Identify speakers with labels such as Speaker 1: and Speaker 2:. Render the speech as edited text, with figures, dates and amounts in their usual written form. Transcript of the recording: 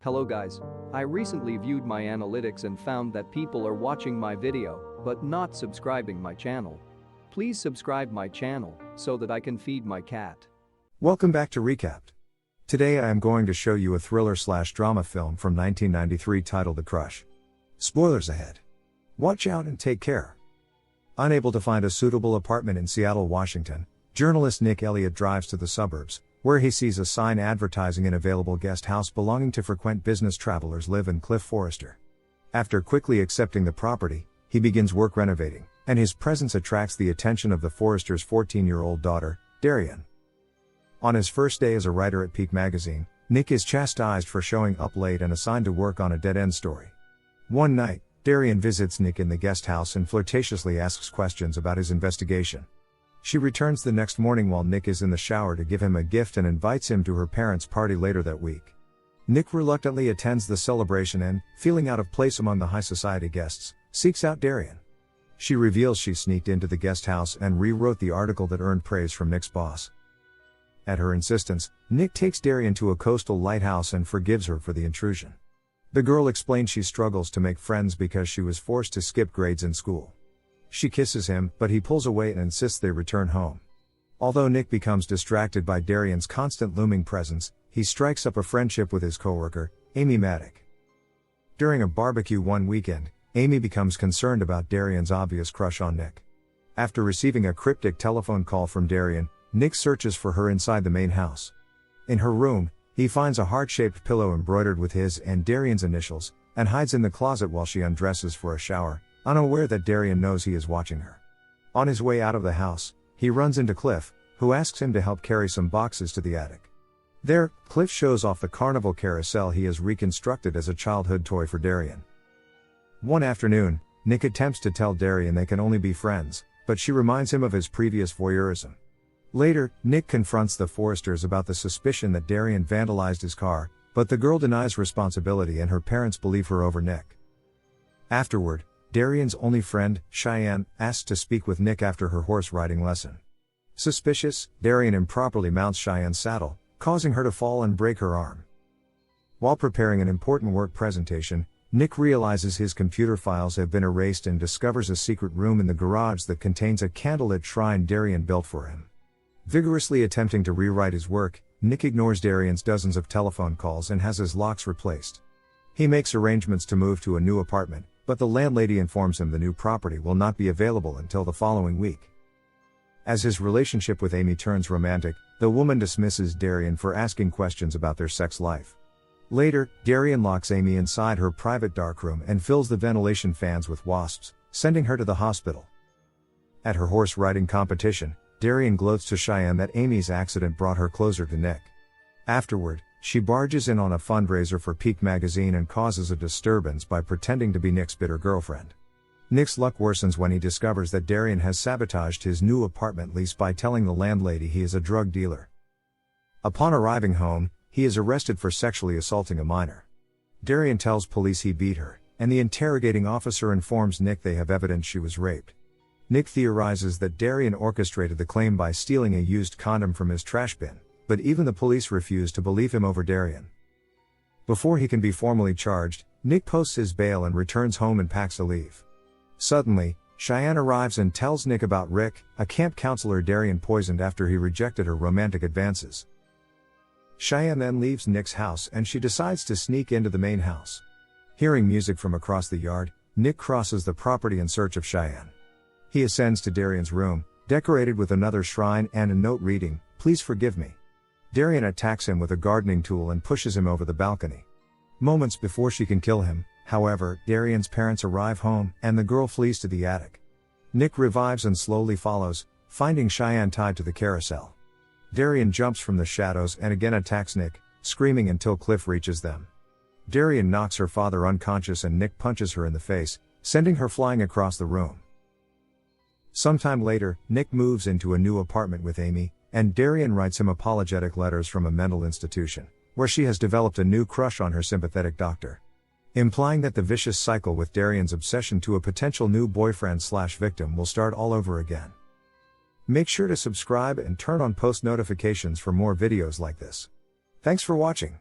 Speaker 1: Hello guys. I recently viewed my analytics and found that people are watching my video, but not subscribing my channel. Please subscribe my channel so that I can feed my cat.
Speaker 2: Welcome back to Recapped. Today I am going to show you a thriller/drama film from 1993 titled The Crush. Spoilers ahead. Watch out and take care. Unable to find a suitable apartment in Seattle, Washington, journalist Nick Elliott drives to the suburbs, where he sees a sign advertising an available guest house belonging to frequent business travelers live in Cliff Forrester. After quickly accepting the property, he begins work renovating, and his presence attracts the attention of the Forresters' 14-year-old daughter, Darian. On his first day as a writer at Peak Magazine, Nick is chastised for showing up late and assigned to work on a dead-end story. One night, Darian visits Nick in the guest house and flirtatiously asks questions about his investigation. She returns the next morning while Nick is in the shower to give him a gift and invites him to her parents' party later that week. Nick reluctantly attends the celebration and, feeling out of place among the high society guests, seeks out Darian. She reveals she sneaked into the guest house and rewrote the article that earned praise from Nick's boss. At her insistence, Nick takes Darian to a coastal lighthouse and forgives her for the intrusion. The girl explains she struggles to make friends because she was forced to skip grades in school. She kisses him, but he pulls away and insists they return home. Although Nick becomes distracted by Darian's constant looming presence, he strikes up a friendship with his coworker, Amy Maddock. During a barbecue one weekend, Amy becomes concerned about Darian's obvious crush on Nick. After receiving a cryptic telephone call from Darian, Nick searches for her inside the main house. In her room, he finds a heart-shaped pillow embroidered with his and Darian's initials, and hides in the closet while she undresses for a shower, unaware that Darian knows he is watching her. On his way out of the house, he runs into Cliff, who asks him to help carry some boxes to the attic. There, Cliff shows off the carnival carousel he has reconstructed as a childhood toy for Darian. One afternoon, Nick attempts to tell Darian they can only be friends, but she reminds him of his previous voyeurism. Later, Nick confronts the Forresters about the suspicion that Darian vandalized his car, but the girl denies responsibility and her parents believe her over Nick. Afterward, Darian's only friend, Cheyenne, asks to speak with Nick after her horse riding lesson. Suspicious, Darian improperly mounts Cheyenne's saddle, causing her to fall and break her arm. While preparing an important work presentation, Nick realizes his computer files have been erased and discovers a secret room in the garage that contains a candlelit shrine Darian built for him. Vigorously attempting to rewrite his work, Nick ignores Darian's dozens of telephone calls and has his locks replaced. He makes arrangements to move to a new apartment, but the landlady informs him the new property will not be available until the following week. As his relationship with Amy turns romantic, the woman dismisses Darian for asking questions about their sex life. Later, Darian locks Amy inside her private darkroom and fills the ventilation fans with wasps, sending her to the hospital. At her horse riding competition, Darian gloats to Cheyenne that Amy's accident brought her closer to Nick. Afterward, she barges in on a fundraiser for Peak Magazine and causes a disturbance by pretending to be Nick's bitter girlfriend. Nick's luck worsens when he discovers that Darian has sabotaged his new apartment lease by telling the landlady he is a drug dealer. Upon arriving home, he is arrested for sexually assaulting a minor. Darian tells police he beat her, and the interrogating officer informs Nick they have evidence she was raped. Nick theorizes that Darian orchestrated the claim by stealing a used condom from his trash bin, but even the police refuse to believe him over Darian. Before he can be formally charged, Nick posts his bail and returns home and packs to leave. Suddenly, Cheyenne arrives and tells Nick about Rick, a camp counselor Darian poisoned after he rejected her romantic advances. Cheyenne then leaves Nick's house and she decides to sneak into the main house. Hearing music from across the yard, Nick crosses the property in search of Cheyenne. He ascends to Darian's room, decorated with another shrine and a note reading, "Please forgive me." Darian attacks him with a gardening tool and pushes him over the balcony. Moments before she can kill him, however, Darian's parents arrive home, and the girl flees to the attic. Nick revives and slowly follows, finding Cheyenne tied to the carousel. Darian jumps from the shadows and again attacks Nick, screaming until Cliff reaches them. Darian knocks her father unconscious and Nick punches her in the face, sending her flying across the room. Sometime later, Nick moves into a new apartment with Amy, and Darian writes him apologetic letters from a mental institution, where she has developed a new crush on her sympathetic doctor. Implying that the vicious cycle with Darian's obsession to a potential new boyfriend/victim will start all over again. Make sure to subscribe and turn on post notifications for more videos like this. Thanks for watching.